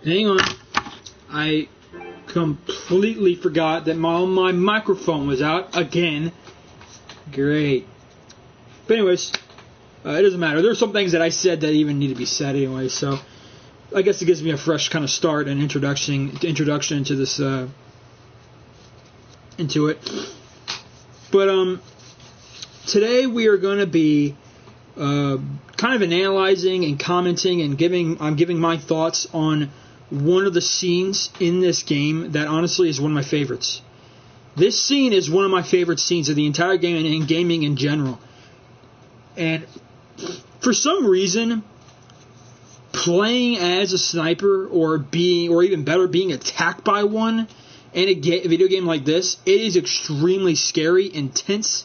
Hang on. I completely forgot that my microphone was out again. Great. But anyways, it doesn't matter. There's some things that I said that even need to be said anyway, so I guess it gives me a fresh kind of start and introduction into this into it. But today we are going to be kind of analyzing and commenting and I'm giving my thoughts on one of the scenes in this game that honestly is one of my favorites. This scene is one of my favorite scenes of the entire game and in gaming in general. And for some reason, playing as a sniper or even better, being attacked by one in a video game like this, it is extremely scary, intense,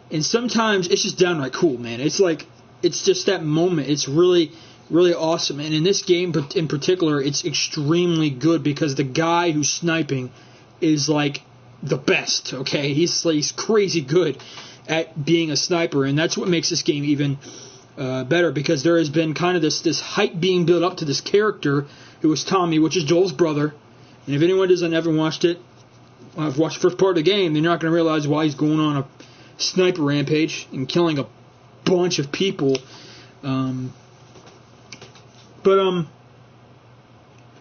and sometimes it's just downright cool, man. It's just that moment. It's really, really awesome. And in this game in particular, it's extremely good because the guy who's sniping is like the best, okay? He's crazy good at being a sniper, and that's what makes this game even better, because there has been kind of this hype being built up to this character who is Tommy, which is Joel's brother. And if anyone doesn't ever watched it, I've watched the first part of the game, they're not going to realize why he's going on a sniper rampage and killing a bunch of people. But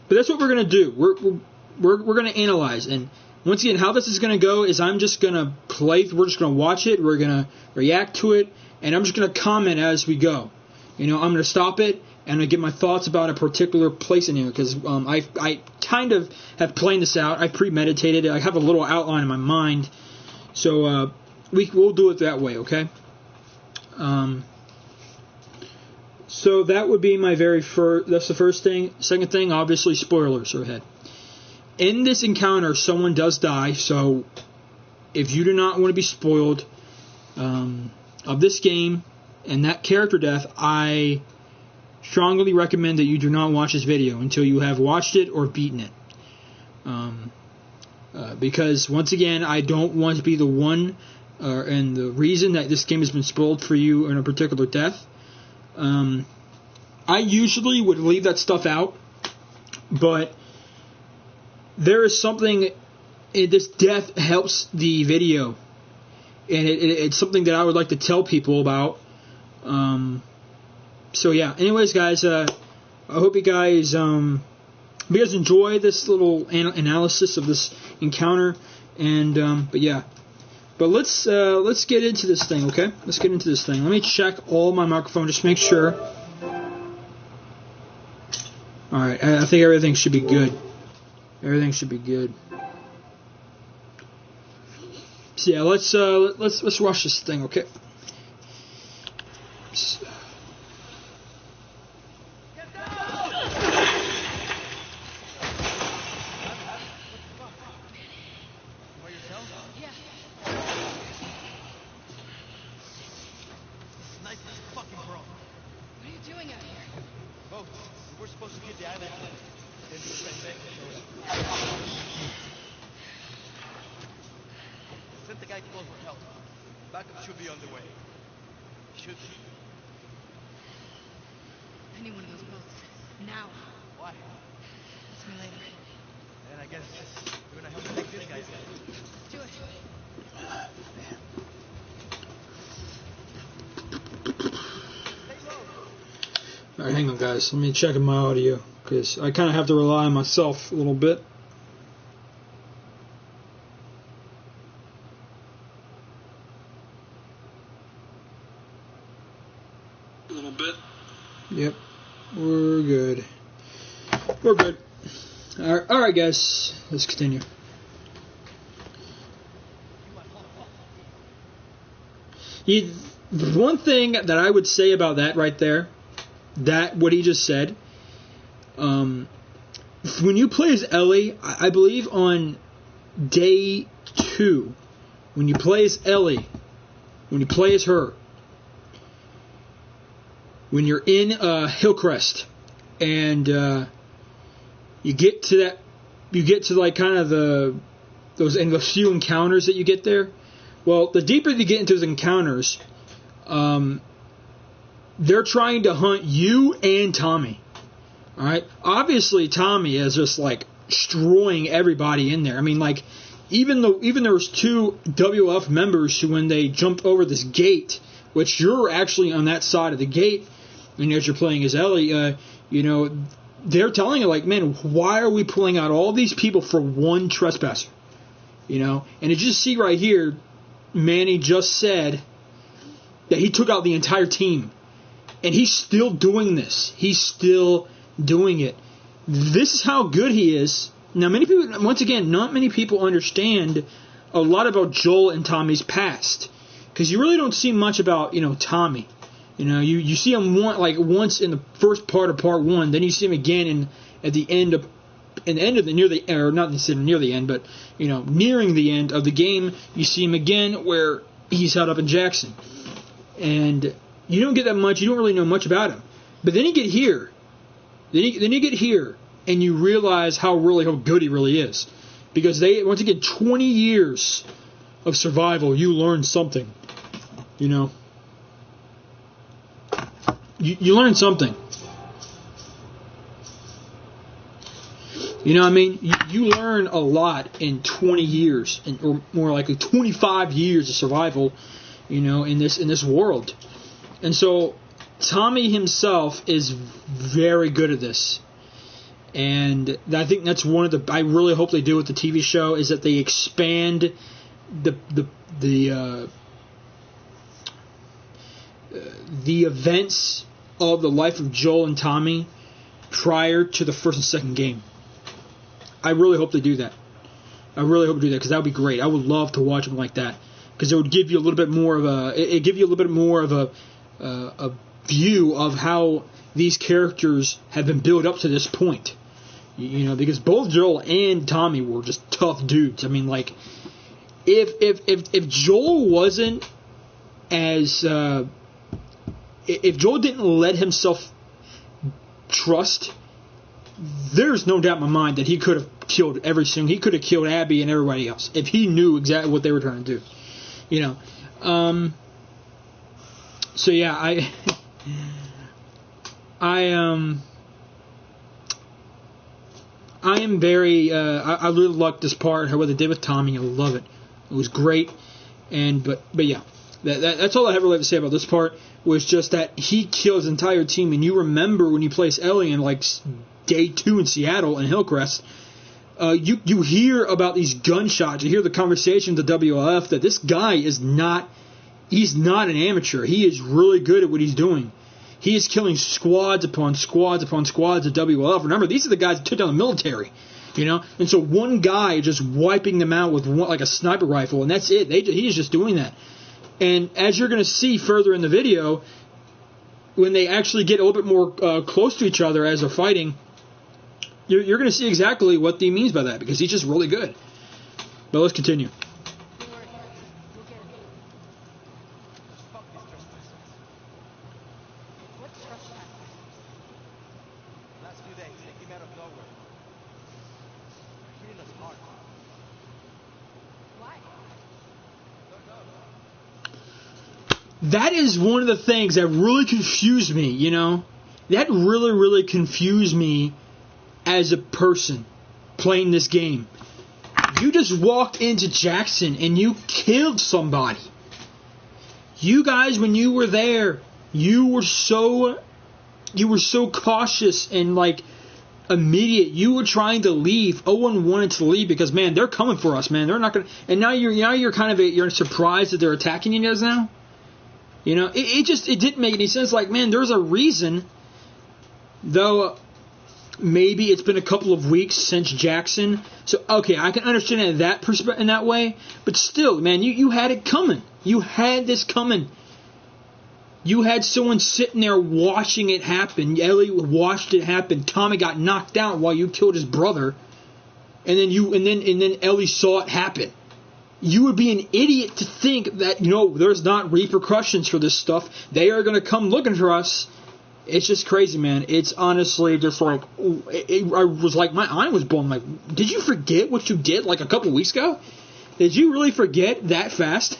that's what we're going to do. We're going to analyze. And once again, how this is going to go is I'm just going to we're just going to watch it, we're going to react to it, and I'm just going to comment as we go. I'm going to stop it, and I'm going to give my thoughts about a particular place in here, because I kind of have planned this out. I premeditated it. I have a little outline in my mind. So we'll do it that way, okay? So that would be my that's the first thing. Second thing, obviously, spoilers are ahead. In this encounter, someone does die, so if you do not want to be spoiled of this game and that character death, I strongly recommend that you do not watch this video until you have watched it or beaten it. Because, once again, I don't want to be the one and the reason that this game has been spoiled for you in a particular death. I usually would leave that stuff out, but there is something, this death helps the video, and it's something that I would like to tell people about. So yeah, anyways guys, I hope you guys enjoy this little analysis of this encounter, and but let's get into this thing, okay? Let's get into this thing. Let me check all my microphone, just make sure. Alright, I think everything should be good. Everything should be good. So yeah, let's watch this thing, okay? Sent the guy to call for help. Backup should be on the way. Should be. I need one of those boats. Now. Why? Ask me later. Then I guess you're gonna help me take this guy's head. Do it. Alright, hang on guys. Let me check my audio, because I kind of have to rely on myself a little bit. Yep, we're good. We're good. Alright guys, let's continue. The one thing that I would say about that right there, what he just said, when you play as Ellie, I believe on day 2, when you play as Ellie, when you play as her, when you're in Hillcrest, and you get to like kind of those few encounters that you get there. Well, the deeper you get into those encounters, they're trying to hunt you and Tommy. All right. Obviously, Tommy is just like destroying everybody in there. I mean, like even there was 2 WF members who, when they jumped over this gate, which you're actually on that side of the gate, and as you're playing as Ellie, they're telling you like, man, why are we pulling out all these people for one trespasser? And as you see right here, Manny just said that he took out the entire team. And he's still doing this. He's still doing it. This is how good he is. Now, many people, once again, not many people understand a lot about Joel and Tommy's past. Because you really don't see much about, Tommy. You see him once in the first part of part 1, then you see him again near the end, but nearing the end of the game, you see him again where he's held up in Jackson. And you don't get that much, you don't really know much about him. But then you get here. Then you get here, and you realize how good he really is. Because once again, 20 years of survival, you learn something. You learn something. You learn a lot in 20 years, or more likely 25 years of survival, in this world. And so Tommy himself is very good at this. And I think that's one of the, I really hope they do with the TV show, is that they expand the events of the life of Joel and Tommy prior to the first and second game. I really hope they do that. I really hope they do that, because that would be great. I would love to watch them like that, because it would give you a little bit more of a view of how these characters have been built up to this point. Because both Joel and Tommy were just tough dudes. I mean, like, if Joel wasn't as if Joel didn't let himself trust, there's no doubt in my mind that he could have killed he could have killed Abby and everybody else if he knew exactly what they were trying to do. So yeah, I am very I really liked this part, what they did with Tommy. I love it. It was great. But yeah, that's all I have really to say about this part, was just that he killed his entire team. And you remember when you place Ellie in like day 2 in Seattle and Hillcrest, you hear about these gunshots, you hear the conversation with the WLF, that this guy is not an amateur. He is really good at what he's doing. He is killing squads upon squads upon squads of WLF. Remember, these are the guys that took down the military, And so one guy just wiping them out with like a sniper rifle, and that's it. He is just doing that. And as you're going to see further in the video, when they actually get a little bit more close to each other as they're fighting, you're going to see exactly what he means by that, because he's just really good. But let's continue. That is one of the things that really confused me, That really, really confused me as a person playing this game. You just walked into Jackson and you killed somebody. You guys, when you were there, you were so cautious and like immediate. You were trying to leave. Owen wanted to leave because, man, they're coming for us, man. They're not gonna. And now you're kind of you're surprised that they're attacking you guys now. It didn't make any sense. Like, man, there's a reason, though. Maybe it's been a couple of weeks since Jackson, so okay, I can understand it in that way. But still, man, you had it coming. You had this coming. You had someone sitting there watching it happen. Ellie watched it happen. Tommy got knocked out while you killed his brother, and then Ellie saw it happen. You would be an idiot to think that there's not repercussions for this stuff. They are going to come looking for us. It's just crazy, man. It's honestly just like, I was like, my eye was blown. Like, did you forget what you did like a couple weeks ago? Did you really forget that fast?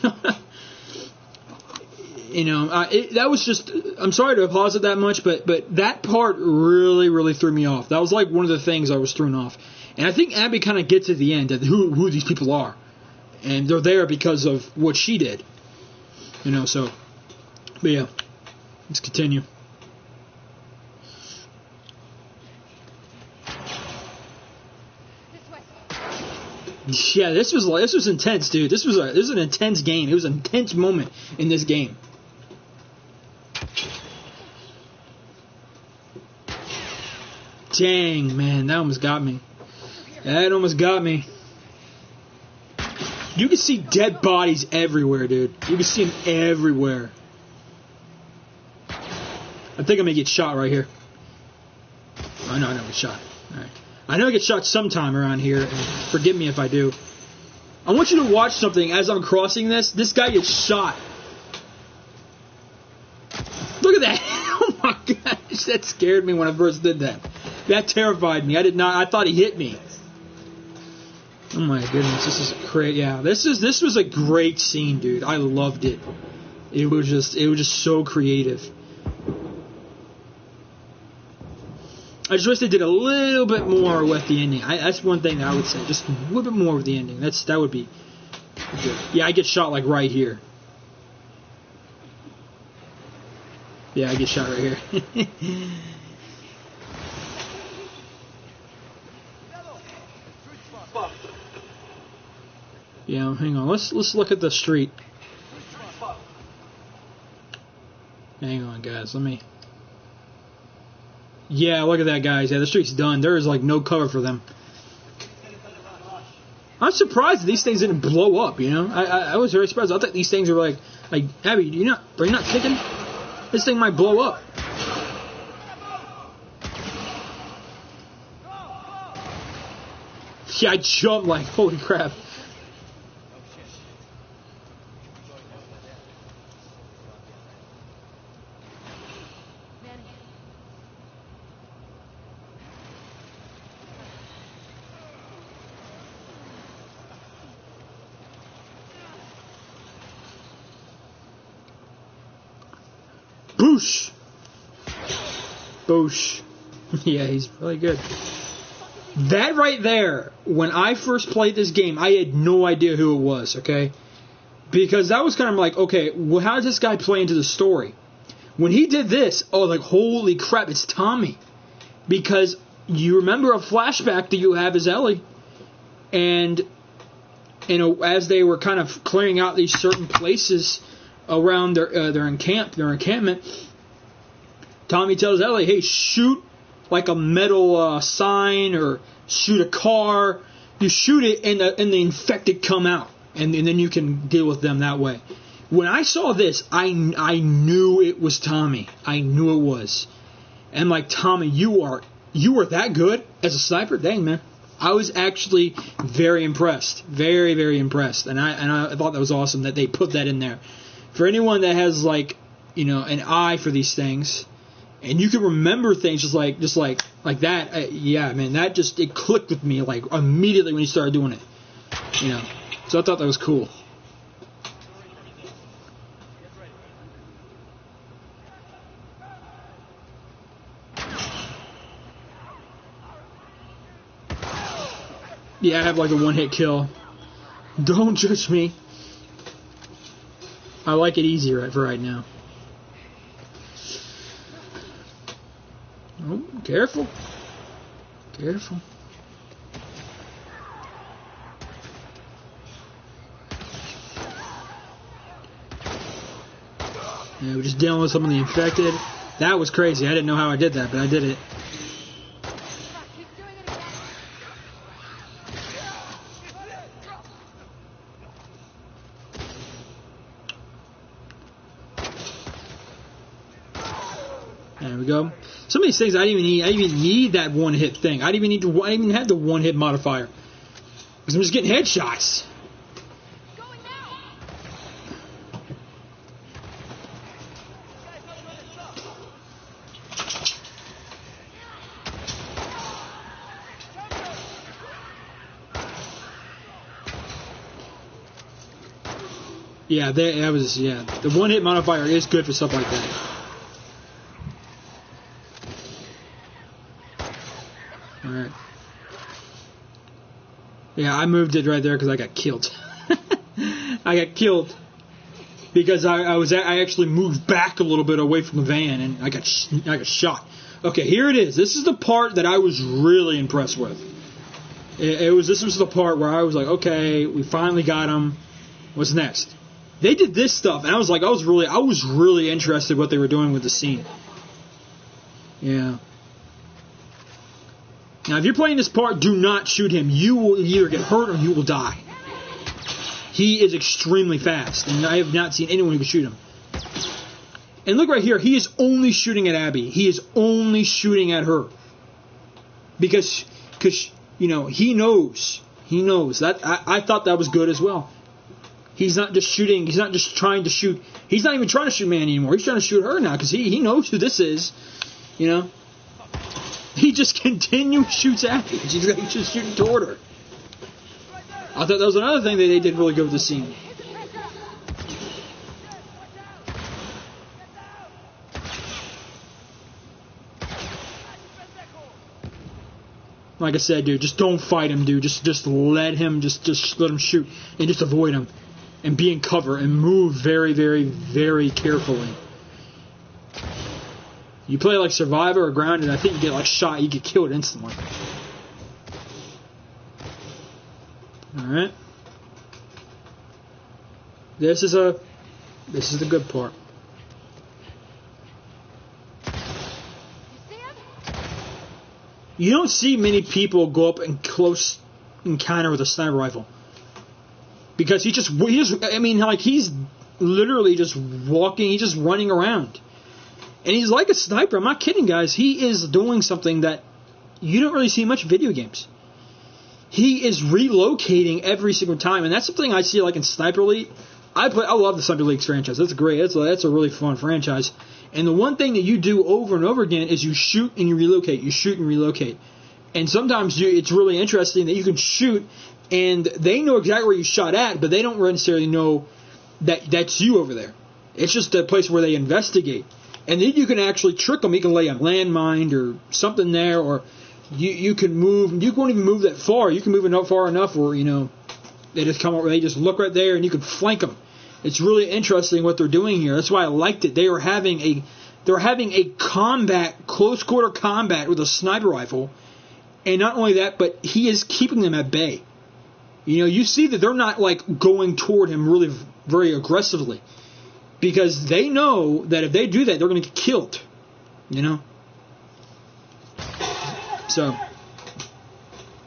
that was just. I'm sorry to pause it that much, but that part really, really threw me off. That was like one of the things I was thrown off. And I think Abby kind of gets to the end of who these people are, and they're there because of what she did. So. But yeah, let's continue. Yeah, this was intense, dude. This was an intense game. It was an intense moment in this game. Dang, man, that almost got me. That almost got me. You can see dead bodies everywhere, dude. You can see them everywhere. I think I'm gonna get shot right here. Oh no, I never get shot. Alright. I know I get shot sometime around here, and forgive me if I do. I want you to watch something as I'm crossing this. This guy gets shot. Look at that! Oh my gosh, that scared me when I first did that. That terrified me. I thought he hit me. Oh my goodness, this is great. Yeah, this was a great scene, dude. I loved it. It was just so creative. I just wish they did a little bit more with the ending. That's one thing that I would say. Just a little bit more with the ending. That would be good. Yeah, I get shot like right here. Yeah, I get shot right here. Yeah, hang on. Let's look at the street. Hang on, guys. Let me. Yeah, look at that, guys. Yeah, the street's done. There is like no cover for them. I'm surprised that these things didn't blow up. I was very surprised. I thought these things were like Abby, are you not thinking this thing might blow up? Yeah, I jumped like holy crap. Boosh! Boosh. Yeah, he's really good. That right there, when I first played this game, I had no idea who it was, okay? Because that was kind of like, okay, well, how does this guy play into the story? When he did this, holy crap, it's Tommy. Because you remember a flashback that you have as Ellie, and, as they were kind of clearing out these certain places around their encampment, Tommy tells Ellie, hey, shoot like a metal sign or shoot a car. You shoot it and the infected come out, and then you can deal with them that way. When I saw this, I knew it was Tommy. I knew it was. And like, Tommy, you were that good as a sniper? Dang, man. I was actually very impressed. Very, very impressed. And I thought that was awesome that they put that in there. For anyone that has an eye for these things, and you can remember things just like that, yeah, man, that it clicked with me like immediately when you started doing it, So I thought that was cool. Yeah, I have like a one-hit kill. Don't judge me. I like it easy for right now. Oh, careful. Careful. Yeah, we're just dealing with some of the infected. That was crazy. I didn't know how I did that, but I did it. There we go. Some of these things I didn't even need that one hit thing. I didn't even have the one hit modifier because I'm just getting headshots. Yeah, that was, yeah. The one-hit modifier is good for stuff like that. Alright. Yeah, I moved it right there because I got killed. I got killed because I actually moved back a little bit away from the van and I got shot. Okay, here it is. This is the part that I was really impressed with. This was the part where I was like, okay, we finally got him. What's next? They did this stuff, and I was really interested in what they were doing with the scene. Yeah. Now, if you're playing this part, do not shoot him. You will either get hurt or you will die. He is extremely fast, and I have not seen anyone who can shoot him. And look right here, he is only shooting at Abby. He is only shooting at her. Because you know, he knows. He knows. I thought that was good as well. He's not just shooting. He's not just trying to shoot. He's not even trying to shoot Manny anymore. He's trying to shoot her now because he knows who this is. You know? He just continues shoots at her. He's just shooting toward her. I thought that was another thing that they did really good with the scene. Like I said, dude, just don't fight him, dude. Just let him, just let him shoot and just avoid him and be in cover and move very, very, very carefully. You play like Survivor or Grounded, I think you get like shot, you get killed instantly. Alright. This is the good part. You don't see many people go up in close encounter with a sniper rifle. Because he's literally just walking, he's just running around. And he's like a sniper, I'm not kidding, guys. He is doing something that you don't really see much in video games. He is relocating every single time, and that's something I see like in Sniper Elite. I love the Sniper Elite franchise. That's great. That's a really fun franchise. And the one thing that you do over and over again is you shoot and you relocate. You shoot and relocate. And sometimes it's really interesting that you can shoot and they know exactly where you shot at, but they don't necessarily know that that's you over there. It's just a place where they investigate. And then you can actually trick them. You can lay a landmine or something there, or you can move. You won't even move that far. You can move it far enough where, you know, they just come over, they just look right there and you can flank them. It's really interesting what they're doing here. That's why I liked it. They're having a combat, close quarter combat with a sniper rifle. And not only that, but he is keeping them at bay. You know, you see that they're not like going toward him really very aggressively. Because they know that if they do that, they're going to get killed. You know? So.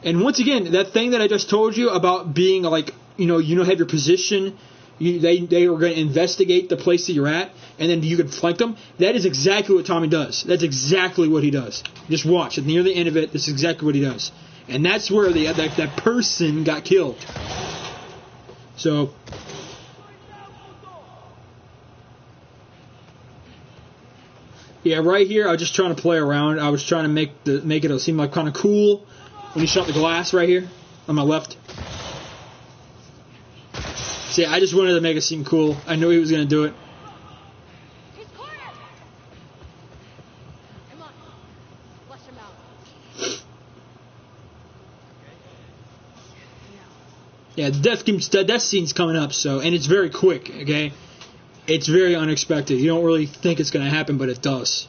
And once again, that thing that I just told you about being like, you know, have your position. They are going to investigate the place that you're at, and then you can flank them. That is exactly what Tommy does. That's exactly what he does. Just watch. At near the end of it, this is exactly what he does. And that's where that person got killed. So, yeah, right here, I was just trying to play around. I was trying to make it seem like kind of cool when he shot the glass right here on my left. See, I just wanted to make it seem cool. I knew he was going to do it. He's cornered. Come on. Flush him out. Yeah, the death scene's coming up, and it's very quick, okay? It's very unexpected. You don't really think it's going to happen, but it does.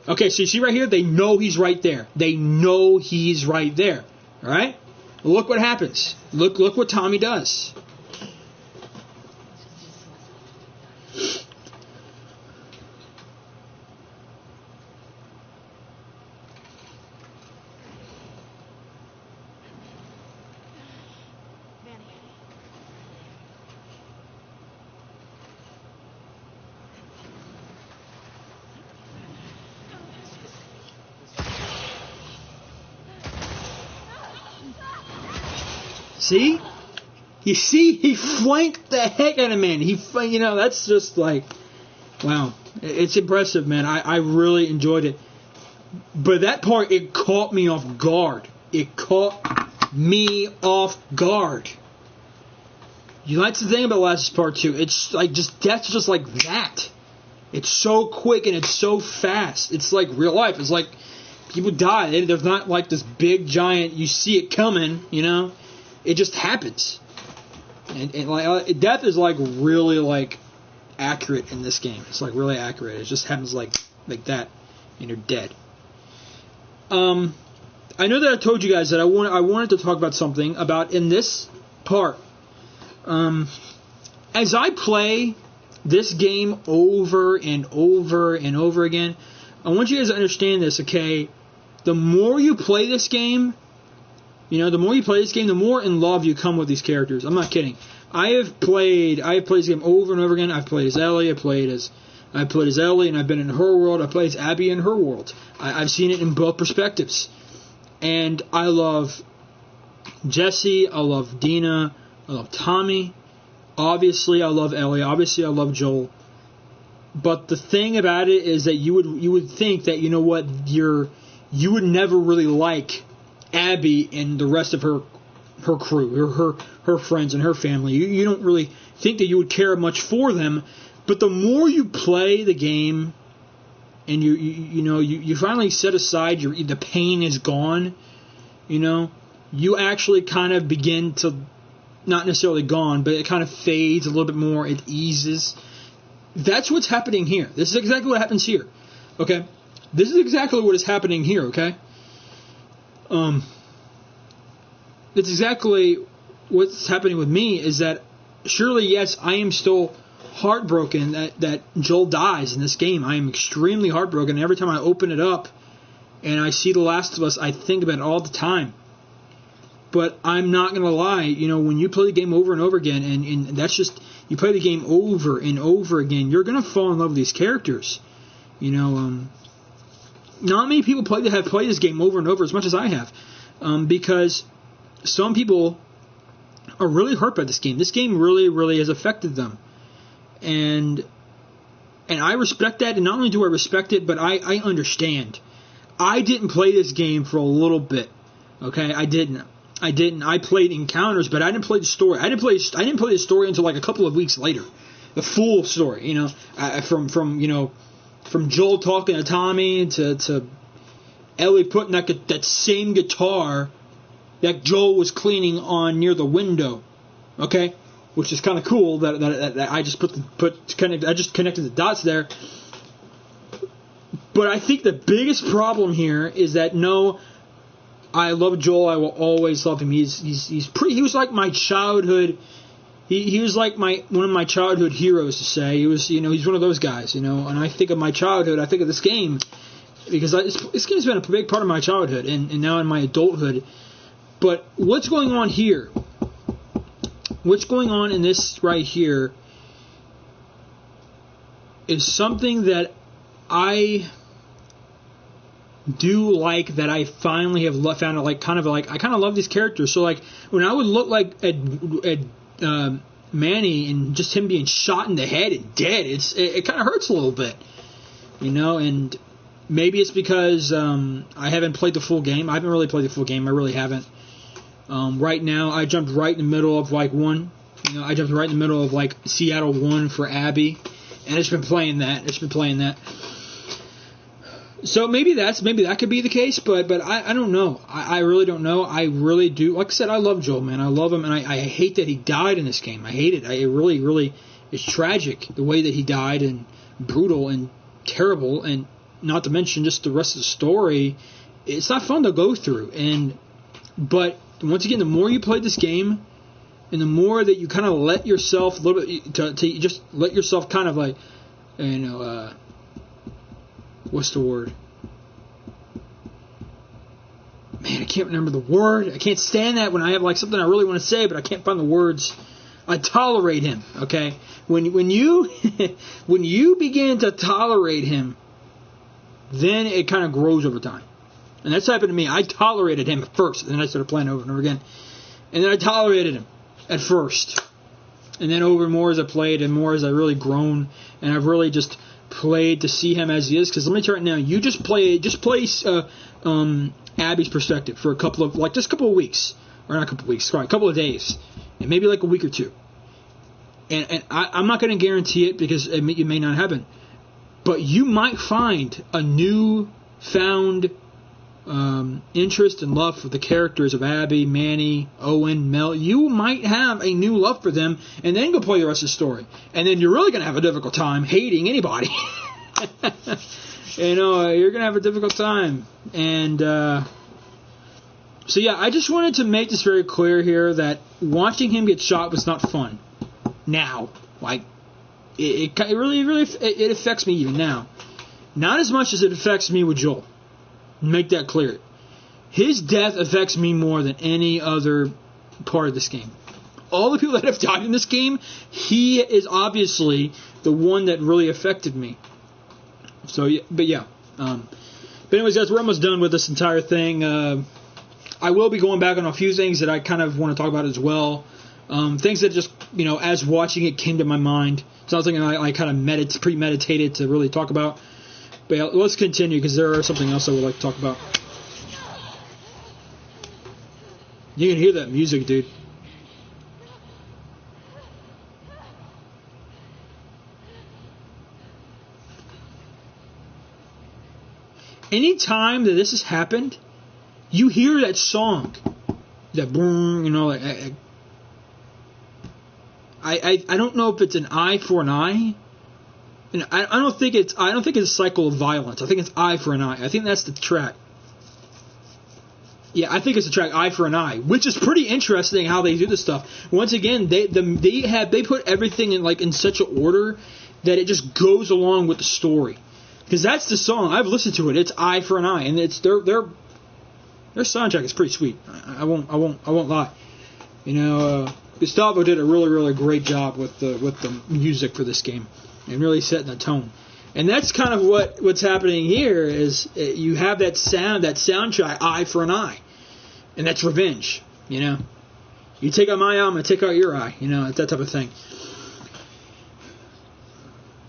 Okay, so you see right here? They know he's right there. They know he's right there. All right? Look what happens. Look what Tommy does. See? You see? He flanked the heck out of man. That's just like, wow. It's impressive, man. I really enjoyed it. But that part, it caught me off guard. It caught me off guard. That's the thing about Last of Us Part 2. It's like just death's just like that. It's so quick and it's so fast. It's like real life. It's like people die. There's not like this big giant. You see it coming. It just happens. And like death is like really like accurate in this game. It's like really accurate. It just happens like that, and you're dead. I know that I told you guys that I wanted to talk about something about in this part. As I play this game over and over and over again, I want you guys to understand this, okay? The more you play this game, the more in love you come with these characters. I'm not kidding. I have played this game over and over again. I've played as Ellie, I played as Ellie, and I've been in her world. I played as Abby in her world. I've seen it in both perspectives. And I love Jesse, I love Dina, I love Tommy. Obviously, I love Ellie. Obviously, I love Joel. But the thing about it is that you would think that, you would never really like Abby and the rest of her crew, her friends and her family. You don't really think that you would care much for them. But the more you play the game, and you finally set aside the pain is gone, you actually kind of begin to, not necessarily gone, but it kind of fades a little bit more. It eases. That's what's happening here. This is exactly what happens here. Okay? This is exactly what is happening here, okay? It's exactly what's happening with me is that surely, yes, I am still heartbroken that Joel dies in this game. I am extremely heartbroken. Every time I open it up and I see The Last of Us, I think about it all the time. But I'm not going to lie, when you play the game over and over again, and that's just, you play the game over and over again, you're going to fall in love with these characters. Not many people have played this game over and over as much as I have, because some people are really hurt by this game. This game really, really has affected them. And I respect that, and not only do I respect it, but I understand. I didn't play this game for a little bit, okay? I didn't. I played encounters, but I didn't play the story. I didn't play the story until like a couple of weeks later. The full story, from Joel talking to Tommy to Ellie putting that same guitar that Joel was cleaning on near the window, okay, which is kind of cool that I just I just connected the dots there. But I think the biggest problem here is that I love Joel. I will always love him. He was like my childhood. He was like one of my childhood heroes to say. He was, he's one of those guys, And I think of my childhood. I think of this game because this game's been a big part of my childhood and now in my adulthood. But what's going on here? What's going on in this right here is something that I do like, that I finally have found out, I kind of love these characters. So like when I would look like at Manny and just him being shot in the head and dead, it kind of hurts a little bit, and maybe it's because I haven't played the full game. I haven't really played the full game. I really haven't. Right now I jumped right in the middle of like one. I jumped right in the middle of like Seattle 1 for Abby, and it's been playing that. So maybe that could be the case, but I don't know. I really don't know. I really do. Like I said, I love Joel, man. I love him, and I hate that he died in this game. I hate it. It really, really is tragic the way that he died, and brutal and terrible, and not to mention just the rest of the story. It's not fun to go through. But once again, the more you play this game, and the more that you kind of let yourself a little bit to just let yourself kind of like, what's the word? Man, I can't remember the word. I can't stand that when I have like something I really want to say, but I can't find the words. I tolerate him, okay? When you when you begin to tolerate him, then it kind of grows over time. And that's happened to me. I tolerated him at first, and then I started playing over and over again. And then I tolerated him at first. And then over more as I played and more as I really grown, and I've really just played to see him as he is. Because let me tell you right now, you just play Abby's perspective for a couple of weeks, or not a couple of weeks, sorry, a couple of days, and maybe like a week or two. and I'm not going to guarantee it because it may not happen, but you might find a new found interest and love for the characters of Abby, Manny, Owen, Mel. You might have a new love for them, and then go play the rest of the story. And then you're really going to have a difficult time hating anybody. You're going to have a difficult time. And so, yeah, I just wanted to make this very clear here that watching him get shot was not fun. Now, like, it really affects me even now. Not as much as it affects me with Joel. Make that clear. His death affects me more than any other part of this game. All the people that have died in this game, he is obviously the one that really affected me. So, yeah, but yeah. But anyways, guys, we're almost done with this entire thing. I will be going back on a few things that I kind of want to talk about as well. Things that just, as watching it came to my mind. It's not something I kind of premeditated to really talk about. But yeah, let's continue because there is something else I would like to talk about. You can hear that music, dude. Anytime that this has happened, you hear that song. That boom, I don't know if it's an eye for an eye. And I don't think it's a cycle of violence. I think it's eye for an eye. I think that's the track. Yeah, I think it's the track Eye for an Eye, which is pretty interesting how they do this stuff. Once again, they put everything in such an order that it just goes along with the story. Because that's the song. I've listened to it. It's Eye for an Eye, and it's their soundtrack is pretty sweet. I won't lie. Gustavo did a really, really great job with the music for this game. And really setting the tone. And that's kind of what's happening here is you have that soundtrack, Eye for an Eye. And that's revenge, You take out my eye, I'm going to take out your eye. It's that type of thing.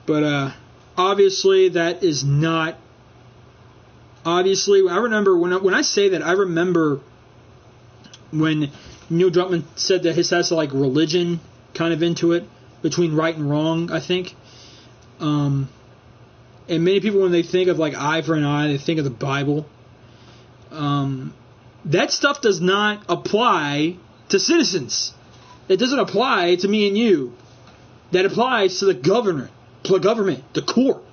But obviously that is not... Obviously, I remember, when I say that, I remember when Neil Druckmann said that his has religion kind of into it, between right and wrong, I think. And many people, when they think of eye for an eye, they think of the Bible. That stuff does not apply to citizens. It doesn't apply to me and you. That applies to the government, the court.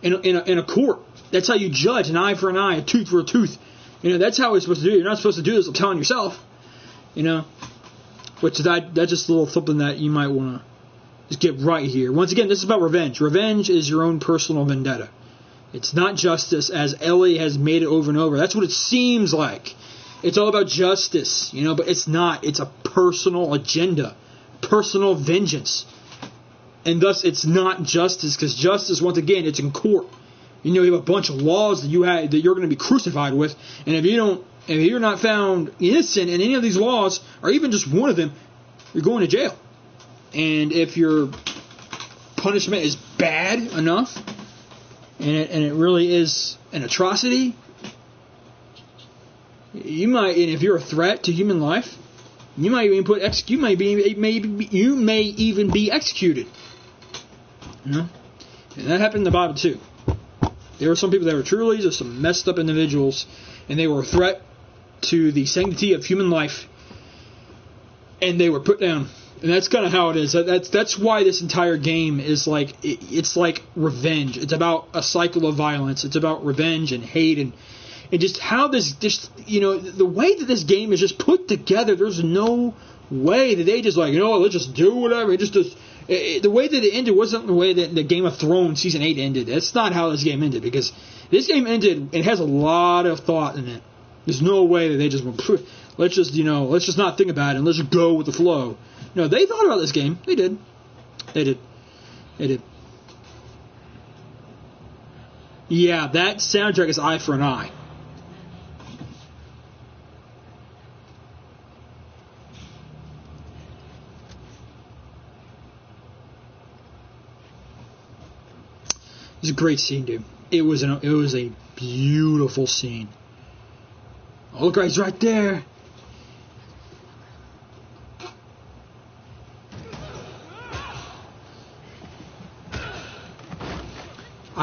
In a court, that's how you judge an eye for an eye, a tooth for a tooth. That's how we're supposed to do it. You're not supposed to do this. I'm telling yourself. Which that's just a little something that you might want to just get right here. Once again, this is about revenge. Revenge is your own personal vendetta. It's not justice, as Ellie has made it over and over. That's what it seems like. It's all about justice, but it's not. It's a personal agenda, personal vengeance. And thus, it's not justice, because justice, once again, it's in court. You have a bunch of laws that you're going to be crucified with, and if you're not found innocent in any of these laws, or even just one of them, you're going to jail. And if your punishment is bad enough, and it really is an atrocity, you might, and if you're a threat to human life, you might even you may even be executed. And that happened in the Bible too. There were some people that were truly just some messed up individuals, and they were a threat to the sanctity of human life, and they were put down. And that's kind of how it is. That's why this entire game is it's like revenge. It's about a cycle of violence. It's about revenge and hate and just how this the way that this game is just put together. There's no way that they just let's just do whatever. The way that it ended wasn't the way that the Game of Thrones Season 8 ended. That's not how this game ended, because this game ended, it has a lot of thought in it. There's no way that they just went, let's just not think about it and let's just go with the flow. They thought about this game. They did. Yeah, that soundtrack is Eye for an Eye. It was a great scene, dude. It was a beautiful scene. Oh, look, he's right there.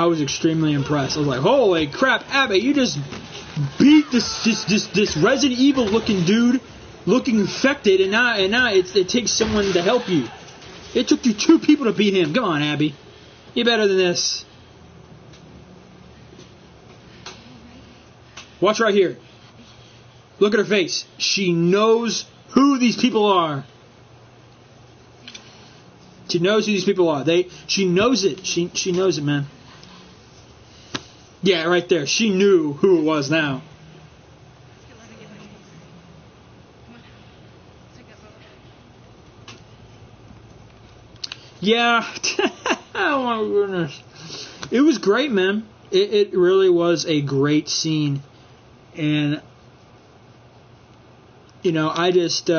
was extremely impressed. I was like, holy crap, Abby, you just beat this Resident Evil looking dude, looking infected, and now it takes someone to help you. It took you 2 people to beat him. Come on, Abby. You're better than this. Watch right here. Look at her face. She knows who these people are. She knows who these people are. She knows it. She knows it, man. Yeah, right there. She knew who it was now. Yeah. Oh my goodness. It was great, man. It really was a great scene. And, you know, I just...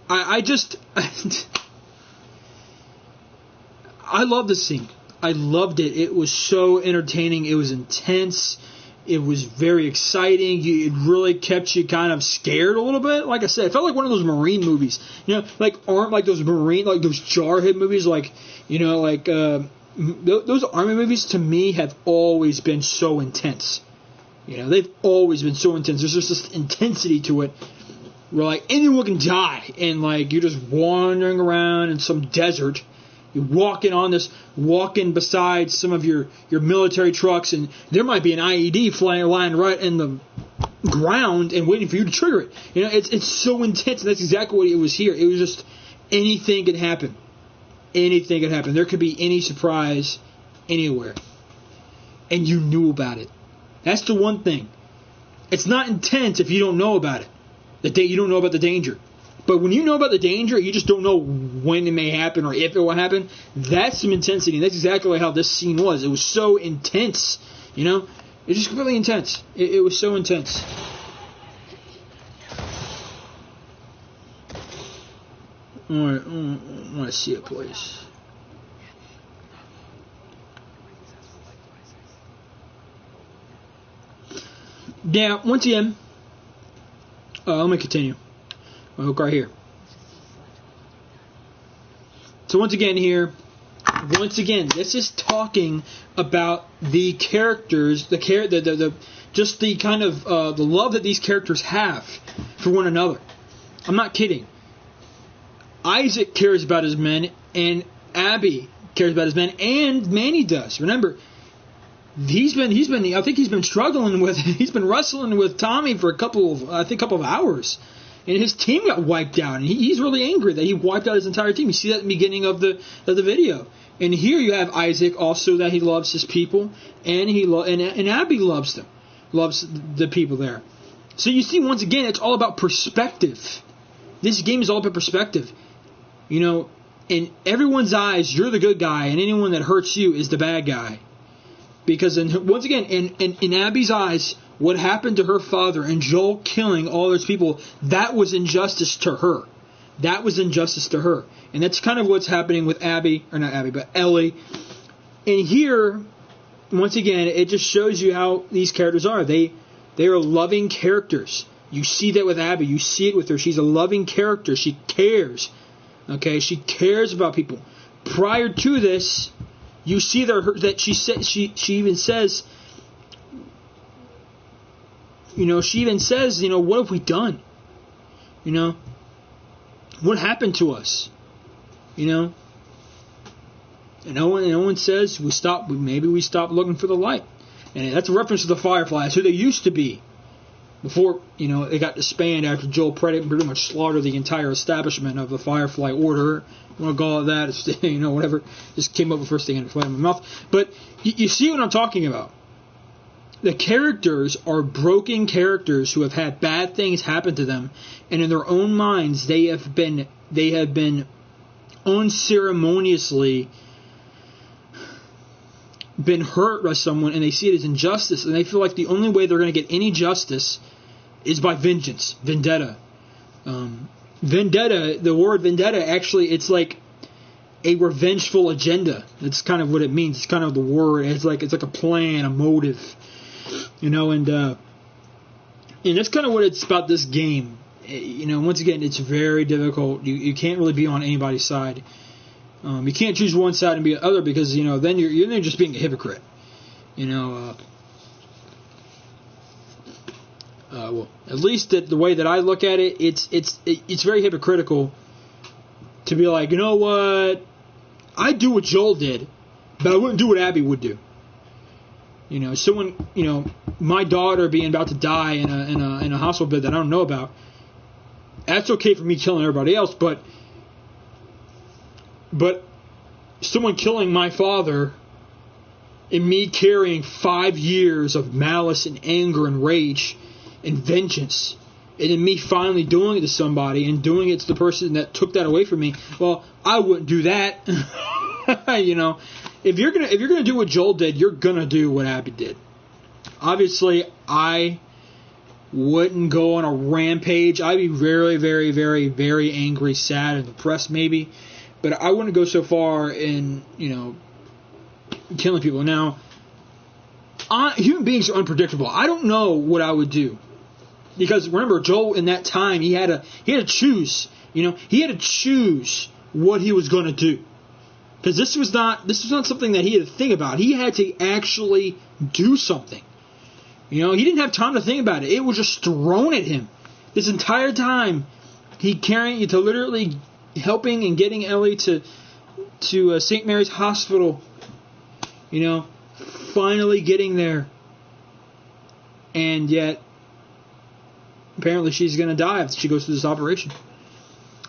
I just... I love the scene. I loved it. It was so entertaining. It was intense. It was very exciting. It really kept you kind of scared a little bit. Like I said, it felt like one of those Marine movies. You know, like those Marine, like those Jarhead movies. Like, you know, like those Army movies to me have always been so intense. You know, they've always been so intense. There's just this intensity to it where like anyone can die, and like you're just wandering around in some desert. You're walking beside some of your military trucks, and there might be an IED lying right in the ground and waiting for you to trigger it. You know, it's so intense, and that's exactly what it was here. It was just anything could happen. Anything could happen. There could be any surprise anywhere. And you knew about it. That's the one thing. It's not intense if you don't know about it. You don't know about the danger. But when you know about the danger, you just don't know when it may happen or if it will happen. That's some intensity, and that's exactly how this scene was. It was so intense, you know? It was just really intense. It was so intense. Alright, I want to see a place. Yeah, once again, let me continue. I'll hook right here. So once again, this is talking about the characters, just the kind of the love that these characters have for one another. I'm not kidding. Isaac cares about his men, and Abby cares about his men, and Manny does. Remember, he's been struggling with, he's been wrestling with Tommy for a couple of hours. And his team got wiped out, and he's really angry that he wiped out his entire team. You see that in the beginning of the video. And here you have Isaac also, that he loves his people, and and Abby loves them, loves the people there. So you see, once again, it's all about perspective. This game is all about perspective. You know, in everyone's eyes, you're the good guy, and anyone that hurts you is the bad guy. Because once again, in Abby's eyes, what happened to her father and Joel killing all those people, that was injustice to her. That was injustice to her. And that's kind of what's happening with Ellie. And here, once again, it just shows you how these characters are. They are loving characters. You see that with Abby. You see it with her. She's a loving character. She cares. Okay? She cares about people. Prior to this, you see that she even says, what have we done? You know, what happened to us? You know, and no one says maybe we stopped looking for the light. And that's a reference to the Fireflies, who they used to be before, you know, they got disbanded after Joel pretty much slaughtered the entire establishment of the Firefly Order. You want to call it that? It's, you know, whatever. Just came up with the first thing in my mouth. But you see what I'm talking about. The characters are broken characters who have had bad things happen to them, and in their own minds they have been unceremoniously been hurt by someone, and they see it as injustice, and they feel like the only way they're going to get any justice is by vengeance, vendetta. Vendetta, the word vendetta, actually, it's like a revengeful agenda. That's kind of what it means. It's kind of the word. It's like a plan, a motive. You know, and that's kind of what it's about this game. once again, it's very difficult. You can't really be on anybody's side. You can't choose one side and be the other because, then you're just being a hypocrite. Well, at least the way that I look at it, it's very hypocritical to be like, you know what, I'd do what Joel did, but I wouldn't do what Abby would do. Someone, my daughter being about to die in a hospital bed that I don't know about, that's okay for me killing everybody else, but someone killing my father and me carrying 5 years of malice and anger and rage and vengeance, and then me finally doing it to somebody and doing it to the person that took that away from me, well, I wouldn't do that. If you're gonna do what Joel did, you're gonna do what Abby did. Obviously, I wouldn't go on a rampage. I'd be very, very, very, very angry, sad, and depressed maybe, but I wouldn't go so far in killing people. Now, human beings are unpredictable. I don't know what I would do. Because remember, Joel in that time he had to choose. He had to choose what he was going to do. Because this was not something that he had to think about. He had to actually do something. He didn't have time to think about it. It was just thrown at him. This entire time, he carrying to literally helping and getting Ellie to St. Mary's Hospital. Finally getting there. And yet, apparently she's going to die if she goes through this operation.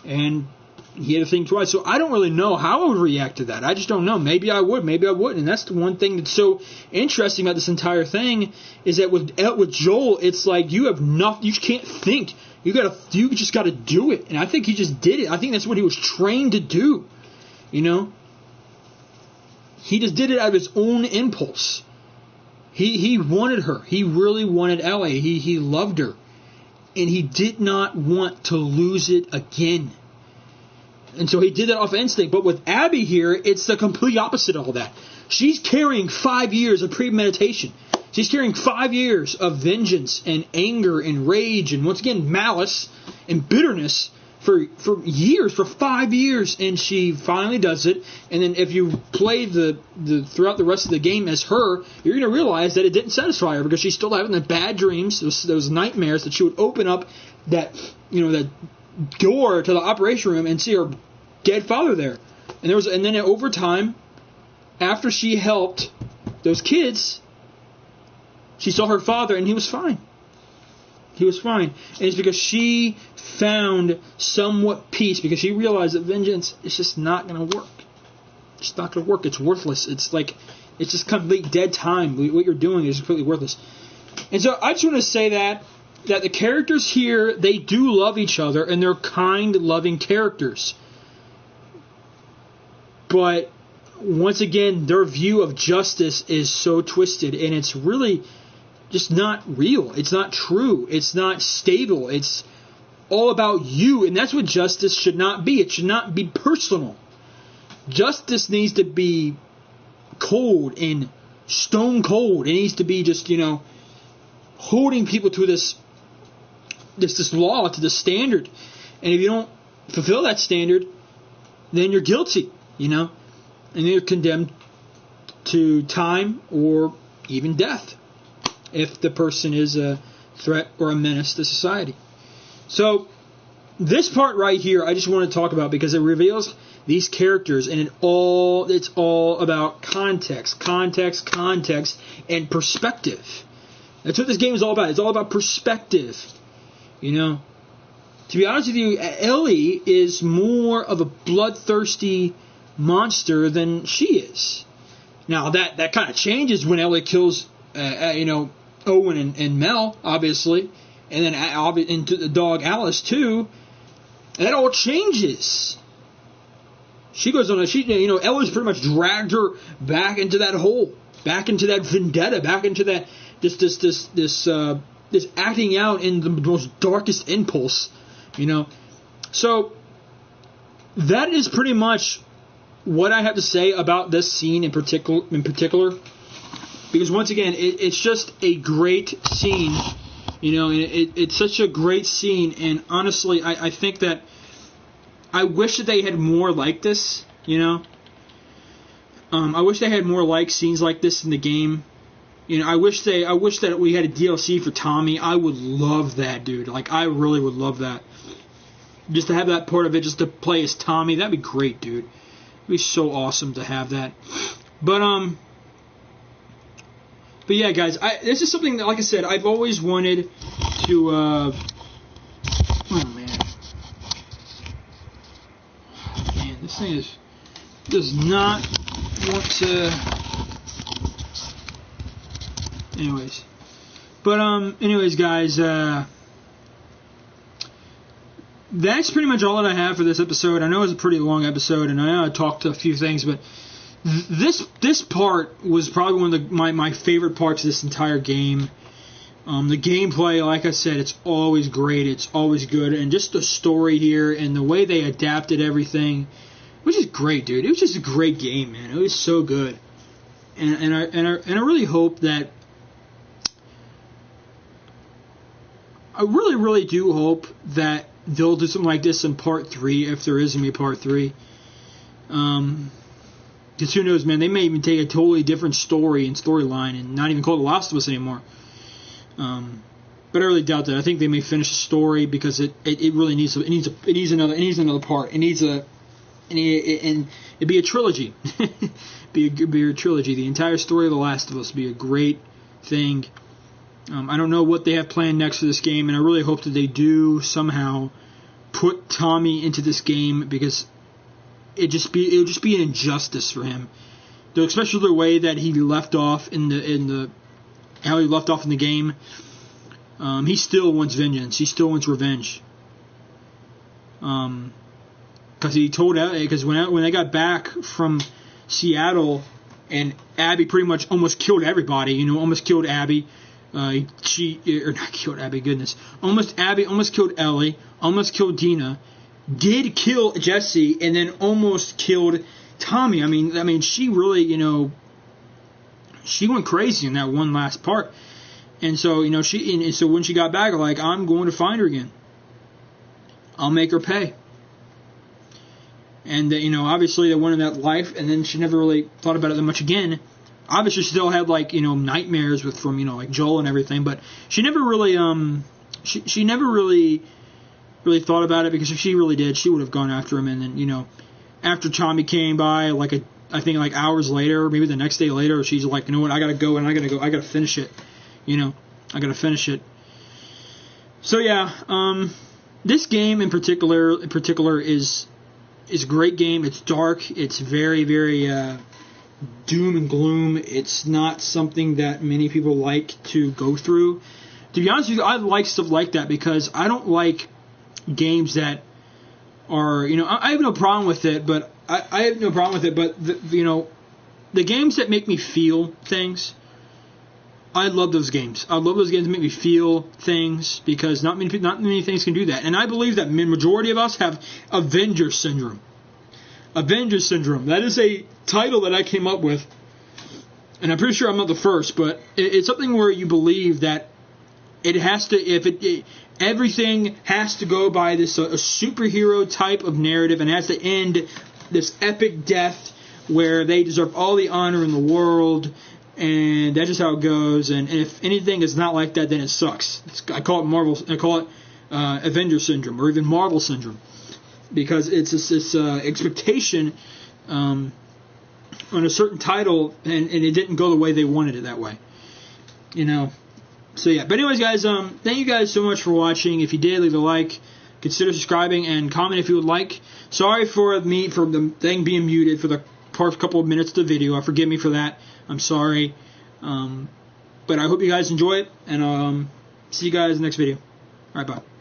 And he had to think twice. So I don't really know how I would react to that. I just don't know. Maybe I would. Maybe I wouldn't. And that's the one thing that's so interesting about this entire thing is that with Joel, it's like you have nothing. You can't think. You just got to do it. And I think he just did it. I think that's what he was trained to do. He just did it out of his own impulse. He wanted her. He really wanted Ellie. He loved her. And he did not want to lose it again. And so he did that off instinct. But with Abby here, it's the complete opposite of all that. She's carrying 5 years of premeditation. She's carrying 5 years of vengeance and anger and rage and, once again, malice and bitterness for years, for 5 years. And she finally does it. And then if you play the throughout the rest of the game as her, you're going to realize that it didn't satisfy her because she's still having the bad dreams, those nightmares that she would open up that door to the operation room and see her dead father there. And then over time, after she helped those kids, she saw her father and he was fine. He was fine. And it's because she found somewhat peace because she realized that vengeance is just not going to work. It's not going to work. It's worthless. It's just complete dead time. What you're doing is completely worthless. And so I just want to say that the characters here, they do love each other and they're kind, loving characters. But once again, their view of justice is so twisted and it's really just not real. It's not true. It's not stable. It's all about you. And that's what justice should not be. It should not be personal. Justice needs to be cold and stone cold. It needs to be just, holding people to this law, to the standard. And if you don't fulfill that standard, then you're guilty, and you're condemned to time or even death if the person is a threat or a menace to society. So this part right here I just want to talk about because it reveals these characters and it's all about context, and perspective. That's what this game is all about. It's all about perspective. To be honest with you, Ellie is more of a bloodthirsty monster than she is. Now that kind of changes when Ellie kills Owen and Mel, obviously, and then into the dog Alice too. And that all changes. She goes on Ellie's pretty much dragged her back into that hole, back into that vendetta, back into that this acting out in the most darkest impulse, So that is pretty much what I have to say about this scene in particular. Because once again, it's just a great scene You know, and it's such a great scene, and honestly, I think that I wish that they had more like this, you know. I wish they had more like scenes like this in the game. You know, I wish that we had a DLC for Tommy. I would love that, dude. Like, I really would love that. Just to have that part of it, just to play as Tommy, that'd be great, dude. It'd be so awesome to have that. But yeah, guys, this is something that, like I said, I've always wanted to, oh, man. Man, this thing does not want to, anyways. But, anyways, guys, that's pretty much all that I have for this episode. I know it was a pretty long episode, and I know I talked to a few things, but this part was probably one of my favorite parts of this entire game. The gameplay, like I said, it's always great. It's always good. And just the story here and the way they adapted everything, which is great, dude. It was just a great game, man. It was so good. And I really hope that, I really, really do hope that they'll do something like this in Part 3, if there is going to be a Part 3. Because who knows, man, they may even take a totally different story and storyline and not even call it The Last of Us anymore. But I really doubt that. I think they may finish the story because it really needs another part. And it'd be a trilogy. be a trilogy. The entire story of The Last of Us would be a great thing. I don't know what they have planned next for this game, and I really hope that they do somehow put Tommy into this game, because it would just be an injustice for him, especially the way that he left off how he left off in the game. He still wants vengeance. He still wants revenge. Because when they got back from Seattle, and Abby pretty much almost killed everybody. You know, almost killed Abby. Not killed Abby. Goodness, almost killed Ellie. Almost killed Dina. Did kill Jesse, and then almost killed Tommy. I mean, she really, you know, she went crazy in that one last part. And so, you know, so when she got back, like, I'm going to find her again. I'll make her pay. And, you know, obviously they went in that life, and then she never really thought about it that much again. Obviously she still had, like, you know, nightmares from, you know, like Joel and everything, but she never really, she never really thought about it, because if she really did, she would have gone after him. And then, you know, after Tommy came by, I think like hours later, maybe the next day later, she's like, you know what, I gotta go, and I gotta finish it. You know, I gotta finish it. So yeah, this game in particular is a great game. It's dark. It's very, very doom and gloom. It's not something that many people like to go through. To be honest with you, I like stuff like that, because I don't like games that are, you know, I have no problem with it, but I have no problem with it, but you know, the games that make me feel things, I love those games. I love those games that make me feel things, because not many things can do that. And I believe that the majority of us have Avenger Syndrome. Avenger Syndrome. That is a title that I came up with, and I'm pretty sure I'm not the first, but it's something where you believe that it has to, everything has to go by this a superhero type of narrative, and has to end this epic death where they deserve all the honor in the world, and that's just how it goes. And if anything is not like that, then it sucks. I call it Avenger Syndrome, or even Marvel Syndrome, because it's this expectation on a certain title, and it didn't go the way they wanted it that way. You know. So yeah, but anyways, guys, thank you guys so much for watching. If you did, leave a like, consider subscribing, and comment if you would like. Sorry for the thing being muted for the first couple of minutes of the video. Forgive me for that. I'm sorry. But I hope you guys enjoy it, and see you guys in the next video. Alright, bye.